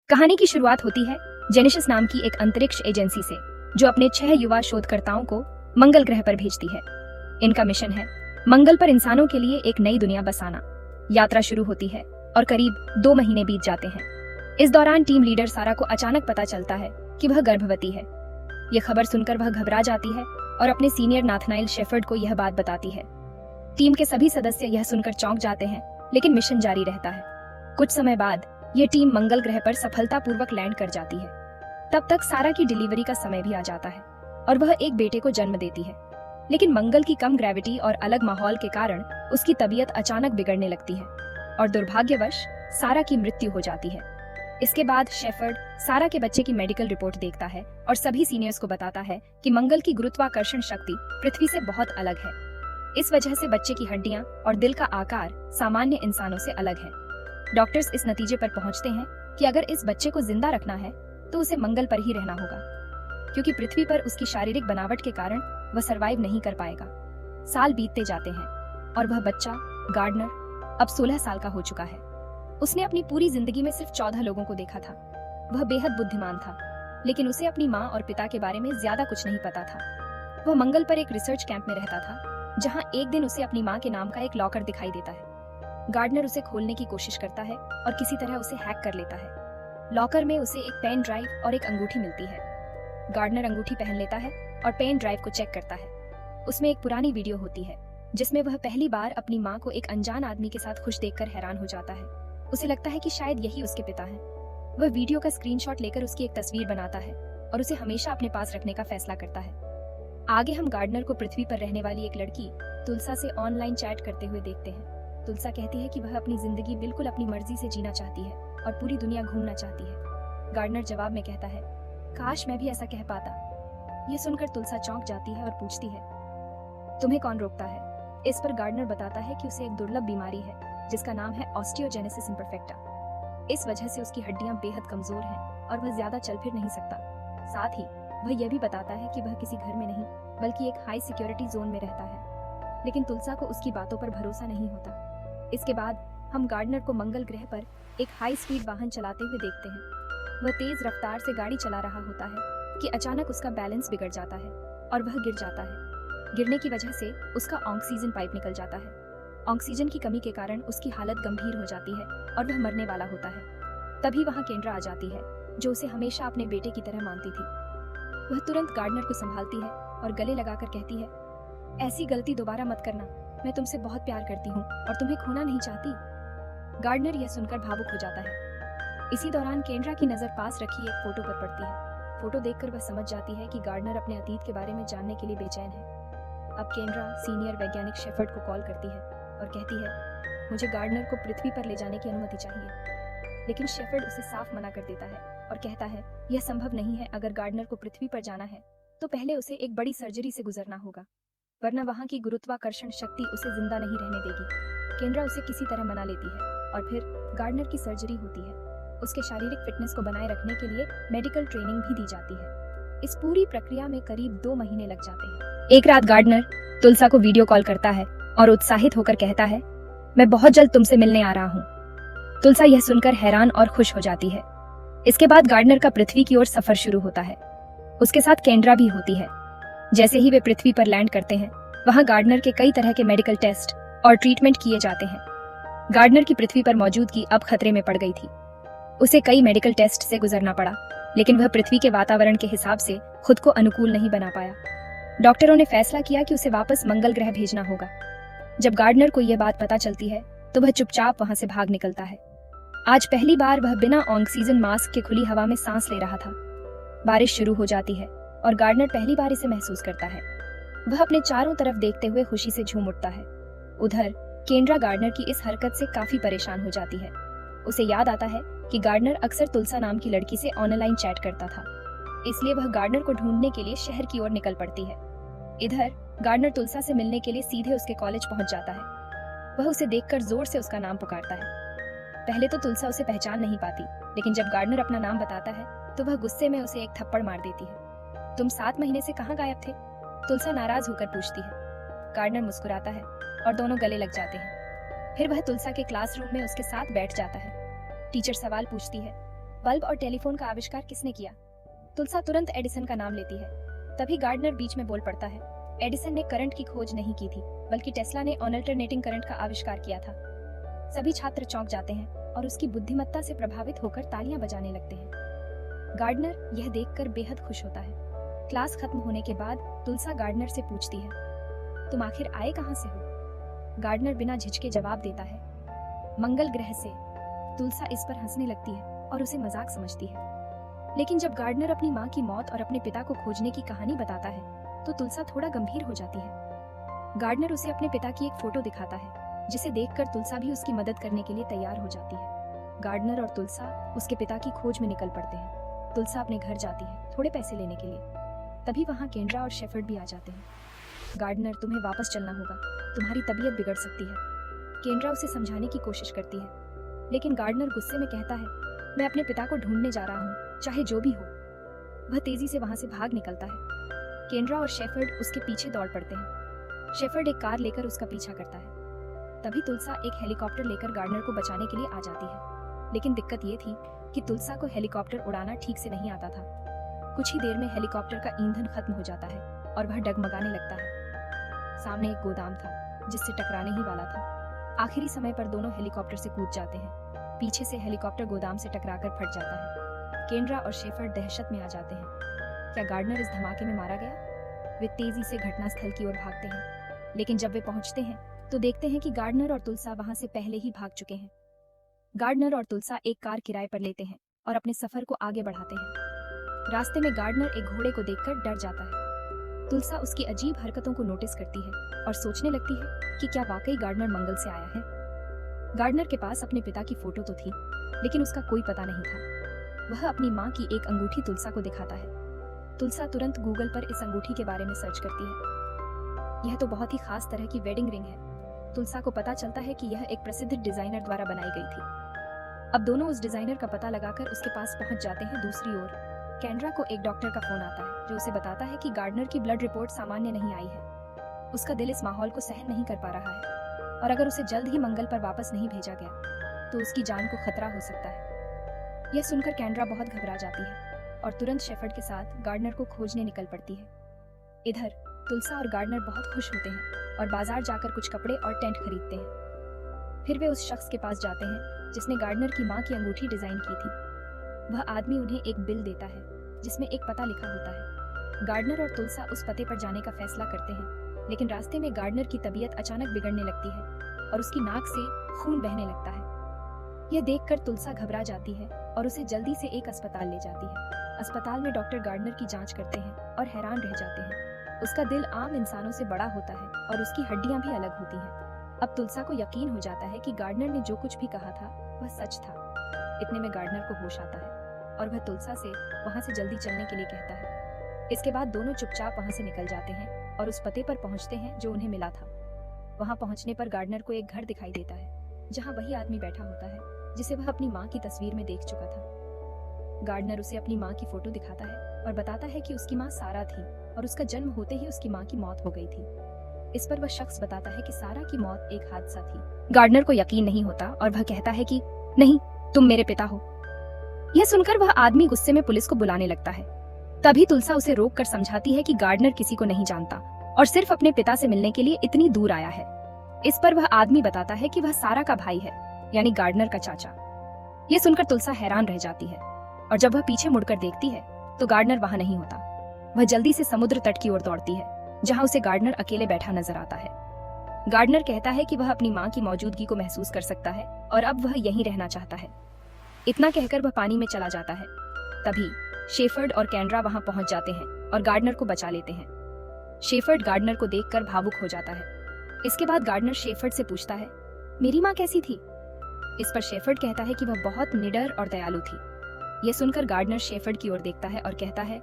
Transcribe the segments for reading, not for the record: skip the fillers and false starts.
कहानी की शुरुआत होती है जेनेसिस नाम की एक अंतरिक्ष एजेंसी से, जो अपने 6 युवा शोधकर्ताओं को मंगल ग्रह पर भेजती है। इनका मिशन है मंगल पर इंसानों के लिए एक नई दुनिया बसाना। यात्रा शुरू होती है और करीब 2 महीने बीत जाते हैं। इस दौरान टीम लीडर सारा को अचानक पता चलता है कि वह गर्भवती है। यह खबर सुनकर वह घबरा जाती है और अपने सीनियर नाथनाइल शेफर्ड को यह बात बताती है। टीम के सभी सदस्य यह सुनकर चौंक जाते हैं, लेकिन मिशन जारी रहता है। कुछ समय बाद यह टीम मंगल ग्रह पर सफलतापूर्वक लैंड कर जाती है। तब तक सारा की डिलीवरी का समय भी आ जाता है और वह एक बेटे को जन्म देती है। लेकिन मंगल की कम ग्रेविटी और अलग माहौल के कारण उसकी तबीयत अचानक बिगड़ने लगती है और दुर्भाग्यवश सारा की मृत्यु हो जाती है। इसके बाद शेफर्ड सारा के बच्चे की मेडिकल रिपोर्ट देखता है और सभी सीनियर्स को बताता है कि मंगल की गुरुत्वाकर्षण शक्ति पृथ्वी से बहुत अलग है। इस वजह से बच्चे की हड्डियां और दिल का आकार सामान्य इंसानों से अलग है। डॉक्टर्स इस नतीजे पर पहुंचते हैं कि अगर इस बच्चे को जिंदा रखना है तो उसे मंगल पर ही रहना होगा, क्योंकि पृथ्वी पर उसकी शारीरिक बनावट के कारण वह सरवाइव नहीं कर पाएगा। साल बीतते जाते हैं और वह बच्चा गार्डनर अब 16 साल का हो चुका है। उसने अपनी पूरी जिंदगी में सिर्फ 14 लोगों को देखा था। वह बेहद बुद्धिमान था, लेकिन उसे अपनी माँ और पिता के बारे में ज्यादा कुछ नहीं पता था। वह मंगल पर एक रिसर्च कैंप में रहता था, जहाँ एक दिन उसे अपनी माँ के नाम का एक लॉकर दिखाई देता है। गार्डनर उसे खोलने की कोशिश करता है और किसी तरह उसे हैक कर लेता है। लॉकर में उसे एक पेन ड्राइव और एक अंगूठी मिलती है। गार्डनर अंगूठी पहन लेता है और पेन ड्राइव को चेक करता है। उसमें एक पुरानी वीडियो होती है, जिसमें वह पहली बार अपनी माँ को एक अनजान आदमी के साथ खुश देखकर हैरान हो जाता है। उसे लगता है कि शायद यही उसके पिता हैं। वह वीडियो का स्क्रीनशॉट लेकर उसकी एक तस्वीर बनाता है और उसे हमेशा अपने पास रखने का फैसला करता है। आगे हम गार्डनर को पृथ्वी पर रहने वाली एक लड़की तुलसा से ऑनलाइन चैट करते हुए देखते हैं। तुलसा कहती है कि वह अपनी जिंदगी बिल्कुल अपनी मर्जी से जीना चाहती है और पूरी दुनिया घूमना चाहती है। गार्डनर जवाब में कहता है, काश मैं भी ऐसा कह पाता। ये सुनकर तुलसा चौंक जाती है और पूछती है, तुम्हें कौन रोकता है? इस पर गार्डनर बताता है कि उसे एक दुर्लभ बीमारी है जिसका नाम है ऑस्टियोजेनेसिस इम्परफेक्टा। इस वजह से उसकी हड्डियां बेहद कमजोर हैं और वह ज्यादा चल फिर नहीं सकता। साथ ही वह यह भी बताता है कि वह किसी घर में नहीं बल्कि एक हाई सिक्योरिटी जोन में रहता है। लेकिन तुलसा को उसकी बातों पर भरोसा नहीं होता। इसके बाद हम गार्डनर को मंगल ग्रह पर एक हाई स्पीड वाहन चलाते हुए देखते हैं। वह तेज रफ्तार से गाड़ी चला रहा होता है कि अचानक उसका बैलेंस बिगड़ जाता है और वह गिर जाता है। गिरने की वजह से उसका ऑक्सीजन पाइप निकल जाता है। ऑक्सीजन की कमी के कारण उसकी हालत गंभीर हो जाती है और वह मरने वाला होता है। तभी वहाँ केंद्रा आ जाती है, जो उसे हमेशा अपने बेटे की तरह मानती थी। वह तुरंत गार्डनर को संभालती है और गले लगाकर कहती है, ऐसी गलती दोबारा मत करना। मैं तुमसे बहुत प्यार करती हूँ और तुम्हें खोना नहीं चाहती। गार्डनर यह सुनकर भावुक हो जाता है। इसी दौरान केंद्रा की नजर पास रखी एक फोटो पर पड़ती है। फोटो देखकर वह समझ जाती है कि गार्डनर अपने अतीत के बारे में जानने के लिए बेचैन है। अब केंद्रा सीनियर वैज्ञानिक शेफर्ड को कॉल करती है और कहती है, मुझे गार्डनर को पृथ्वी पर ले जाने की अनुमति चाहिए। लेकिन शेफर्ड उसे साफ मना कर देता है और कहता है, यह संभव नहीं है। अगर गार्डनर को पृथ्वी पर जाना है तो पहले उसे एक बड़ी सर्जरी से गुजरना होगा, वरना वहाँ की गुरुत्वाकर्षण शक्ति उसे जिंदा नहीं रहने देगी। केंद्रा उसे किसी तरह मना लेती है और फिर गार्डनर की सर्जरी होती है। उसके शारीरिक फिटनेस को बनाए रखने के लिए मेडिकल ट्रेनिंग भी दी जाती है। इस पूरी प्रक्रिया में करीब 2 महीने लग जाते हैं। एक रात गार्डनर तुलसा को वीडियो कॉल करता है और उत्साहित होकर कहता है, मैं बहुत जल्द तुमसे मिलने आ रहा हूँ। तुलसा यह सुनकर हैरान और खुश हो जाती है। इसके बाद गार्डनर का पृथ्वी की ओर सफर शुरू होता है। उसके साथ केंद्रा भी होती है। जैसे ही वे पृथ्वी पर लैंड करते हैं, वहां गार्डनर के कई तरह के मेडिकल टेस्ट और ट्रीटमेंट किए जाते हैं। गार्डनर की पृथ्वी पर मौजूदगी अब खतरे में पड़ गई थी। उसे कई मेडिकल टेस्ट से गुजरना पड़ा, लेकिन वह पृथ्वी के वातावरण के हिसाब से खुद को अनुकूल नहीं बना पाया। डॉक्टरों ने फैसला किया कि उसे वापस मंगल ग्रह भेजना होगा। जब गार्डनर को यह बात पता चलती है तो वह चुपचाप वहां से भाग निकलता है। आज पहली बार वह बिना ऑक्सीजन मास्क के खुली हवा में सांस ले रहा था। बारिश शुरू हो जाती है और गार्डनर पहली बार इसे महसूस करता है। वह अपने चारों तरफ देखते हुए खुशी से झूम उठता है। उधर केंद्रा गार्डनर की इस हरकत से काफी परेशान हो जाती है। उसे याद आता है कि गार्डनर अक्सर तुलसा नाम की लड़की से ऑनलाइन चैट करता था, इसलिए वह गार्डनर को ढूंढने के लिए शहर की ओर निकल पड़ती है। इधर गार्डनर तुलसा से मिलने के लिए सीधे उसके कॉलेज पहुंच जाता है। वह उसे देखकर जोर से उसका नाम पुकारता है। पहले तो तुलसा उसे पहचान नहीं पाती, लेकिन जब गार्डनर अपना नाम बताता है तो वह गुस्से में उसे एक थप्पड़ मार देती है। तुम 7 महीने से कहाँ गायब थे? तुलसा नाराज होकर पूछती है। गार्डनर मुस्कुराता है और दोनों गले लग जाते हैं। फिर वह तुलसा के क्लासरूम में उसके साथ बैठ जाता है। टीचर सवाल पूछती है, बल्ब और टेलीफोन का आविष्कार किसने किया? तुलसा तुरंत एडिसन का नाम लेती है। तभी गार्डनर बीच में बोल पड़ता है, एडिसन ने करंट की खोज नहीं की थी, बल्कि टेस्ला ने अल्टरनेटिंग करंट का आविष्कार किया था। सभी छात्र चौंक जाते हैं और उसकी बुद्धिमत्ता से प्रभावित होकर तालियां बजाने लगते हैं। गार्डनर यह देखकर बेहद खुश होता है। क्लास खत्म होने के बाद तुलसा गार्डनर से पूछती है, तुम आखिर आए कहां से हो? गार्डनर बिना झिझके जवाब देता है, मंगल ग्रह से। तुलसा इस पर हंसने लगती है और उसे मजाक समझती है। लेकिन जब गार्डनर अपनी माँ की मौत और अपने पिता को खोजने की कहानी बताता है तो तुलसा थोड़ा गंभीर हो जाती है। गार्डनर उसे अपने पिता की एक फोटो दिखाता है, जिसे देखकर तुलसा भी उसकी मदद करने के लिए तैयार हो जाती है। गार्डनर और तुलसा उसके पिता की खोज में निकल पड़ते हैं। तुलसा अपने घर जाती है थोड़े पैसे लेने के लिए। तभी वहाँ केंड्रा और शेफर्ड भी आ जाते हैं। गार्डनर, तुम्हें वापस चलना होगा, तुम्हारी तबीयत बिगड़ सकती है। केंड्रा उसे समझाने की कोशिश करती है, लेकिन गार्डनर गुस्से में कहता है, मैं अपने पिता को ढूंढने जा रहा हूँ, चाहे जो भी हो। वह तेजी से वहां से भाग निकलता है। केंड्रा और शेफर्ड उसके पीछे दौड़ पड़ते हैं। शेफर्ड एक कार लेकर उसका पीछा करता है। तभी तुलसा एक हेलीकॉप्टर लेकर गार्डनर को बचाने के लिए आ जाती है। लेकिन दिक्कत ये थी कि तुलसा को हेलीकॉप्टर उड़ाना ठीक से नहीं आता था। कुछ ही देर में हेलीकॉप्टर का ईंधन खत्म हो जाता है और वह डगमगाने लगता है। सामने एक गोदाम था जिससे टकराने ही वाला था। आखिरी समय पर दोनों हेलीकॉप्टर से कूद जाते हैं। पीछे से हेलीकॉप्टर गोदाम से टकराकर फट जाता है। केंड्रा और शेफर्ड दहशत में आ जाते हैं। क्या गार्डनर इस धमाके में मारा गया? वे तेजी से घटनास्थल की ओर भागते हैं, लेकिन जब वे पहुंचते हैं तो देखते हैं कि गार्डनर और तुलसा वहां से पहले ही भाग चुके हैं। गार्डनर और तुलसा एक कार किराए पर लेते हैं और अपने सफर को आगे बढ़ाते हैं। रास्ते में गार्डनर एक घोड़े को देखकर डर जाता है। तुलसा उसकी अजीब हरकतों को नोटिस करती है और सोचने लगती है कि क्या वाकई गार्डनर मंगल से आया है। गार्डनर के पास अपने पिता की फोटो तो थी, लेकिन उसका कोई पता नहीं था। वह अपनी माँ की एक अंगूठी तुलसा को दिखाता है। तुलसा तुरंत गूगल पर इस अंगूठी के बारे में सर्च करती है। यह तो बहुत ही खास तरह की वेडिंग रिंग है। तुलसा को पता चलता है कि यह एक प्रसिद्ध डिजाइनर द्वारा बनाई गई थी। अब दोनों उस डिजाइनर का पता लगाकर उसके पास पहुंच जाते हैं। दूसरी ओर केंड्रा को एक डॉक्टर का फोन आता है, जो उसे बताता है कि गार्डनर की ब्लड रिपोर्ट सामान्य नहीं आई है। उसका दिल इस माहौल को सहन नहीं कर पा रहा है और अगर उसे जल्द ही मंगल पर वापस नहीं भेजा गया तो उसकी जान को खतरा हो सकता है। यह सुनकर केंड्रा बहुत घबरा जाती है और तुरंत शेफर्ड के साथ गार्डनर को खोजने निकल पड़ती है। इधर तुलसा और गार्डनर बहुत खुश होते हैं और बाजार जाकर कुछ कपड़े और टेंट खरीदते हैं। फिर वे उस शख्स के पास जाते हैं जिसने गार्डनर की माँ की अंगूठी डिजाइन की थी। वह आदमी उन्हें एक बिल देता है जिसमें एक पता लिखा होता है। गार्डनर और तुलसा उस पते पर जाने का फैसला करते हैं, लेकिन रास्ते में गार्डनर की तबीयत अचानक बिगड़ने लगती है और उसकी नाक से खून बहने लगता है। यह देखकर तुलसा घबरा जाती है और उसे जल्दी से एक अस्पताल ले जाती है। अस्पताल में डॉक्टर गार्डनर की जांच करते हैं और हैरान रह जाते हैं। उसका दिल आम इंसानों से बड़ा होता है और उसकी हड्डियां भी अलग होती हैं। अब तुलसा को यकीन हो जाता है कि गार्डनर ने जो कुछ भी कहा था वह सच था। इतने में गार्डनर को होश आता है और वह तुलसा से वहां से जल्दी चलने के लिए कहता है। इसके बाद दोनों चुपचाप वहां से निकल जाते हैं और उस पते पर पहुंचते हैं जो उन्हें मिला था। वहां पहुंचने पर गार्डनर को एक घर दिखाई देता है जहां वही आदमी बैठा होता है जिसे वह अपनी माँ की तस्वीर में देख चुका था। गार्डनर उसे अपनी माँ की फोटो दिखाता है और बताता है कि उसकी माँ सारा थी और उसका जन्म होते ही उसकी माँ की मौत हो गई थी। इस पर वह शख्स बताता है कि सारा की मौत एक हादसा थी। गार्डनर को यकीन नहीं होता और वह कहता है कि नहीं, तुम मेरे पिता हो। यह सुनकर वह आदमी गुस्से में पुलिस को बुलाने लगता है। तभी तुलसा उसे रोक कर समझाती है कि गार्डनर किसी को नहीं जानता और सिर्फ अपने पिता से मिलने के लिए इतनी दूर आया है। इस पर वह आदमी बताता है कि वह सारा का भाई है, यानी गार्डनर का चाचा। यह सुनकर तुलसा हैरान रह जाती है और जब वह पीछे मुड़कर देखती है तो गार्डनर वहां नहीं होता। वह जल्दी से समुद्र तट की ओर दौड़ती है जहां उसे गार्डनर अकेले बैठा नजर आता है। गार्डनर कहता है कि वह अपनी माँ की मौजूदगी को महसूस कर सकता है और अब वह यहीं रहना चाहता है। इतना कहकर वह पानी में चला जाता है। तभी शेफर्ड और केंड्रा वहां पहुंच जाते हैं और गार्डनर को बचा लेते हैं। शेफर्ड गार्डनर को देखकर भावुक हो जाता है। इसके बाद गार्डनर शेफर्ड से पूछता है, मेरी माँ कैसी थी? इस पर शेफर्ड कहता है कि वह बहुत निडर और दयालु थी। यह सुनकर गार्डनर शेफर्ड की ओर देखता है और कहता है,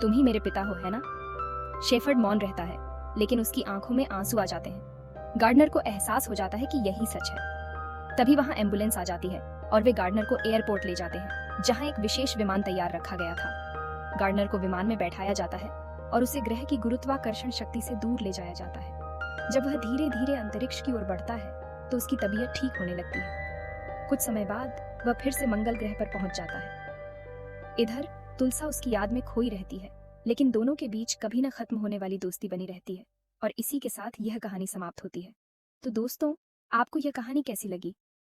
तुम ही मेरे पिता हो, है ना? शेफर्ड मौन रहता है, लेकिन उसकी आंखों में आंसू आ जाते हैं। गार्डनर को एहसास हो जाता है कि यही सच है। तभी वहां एम्बुलेंस आ जाती है और वे गार्डनर को एयरपोर्ट ले जाते हैं जहां एक विशेष विमान तैयार रखा गया था। गार्डनर को विमान में बैठाया जाता है और उसे ग्रह की गुरुत्वाकर्षण शक्ति से दूर ले जाया जाता है। जब वह धीरे धीरे अंतरिक्ष की ओर बढ़ता है तो उसकी तबीयत ठीक होने लगती है। कुछ समय बाद वह फिर से मंगल ग्रह पर पहुंच जाता है। इधर तुलसा उसकी याद में खोई रहती है, लेकिन दोनों के बीच कभी न खत्म होने वाली दोस्ती बनी रहती है और इसी के साथ यह कहानी समाप्त होती है। तो दोस्तों, आपको यह कहानी कैसी लगी?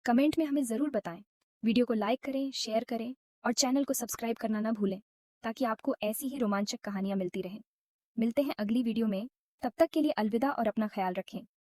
कमेंट में हमें जरूर बताएं। वीडियो को लाइक करें, शेयर करें और चैनल को सब्सक्राइब करना ना भूलें, ताकि आपको ऐसी ही रोमांचक कहानियां मिलती रहें। मिलते हैं अगली वीडियो में, तब तक के लिए अलविदा और अपना ख्याल रखें।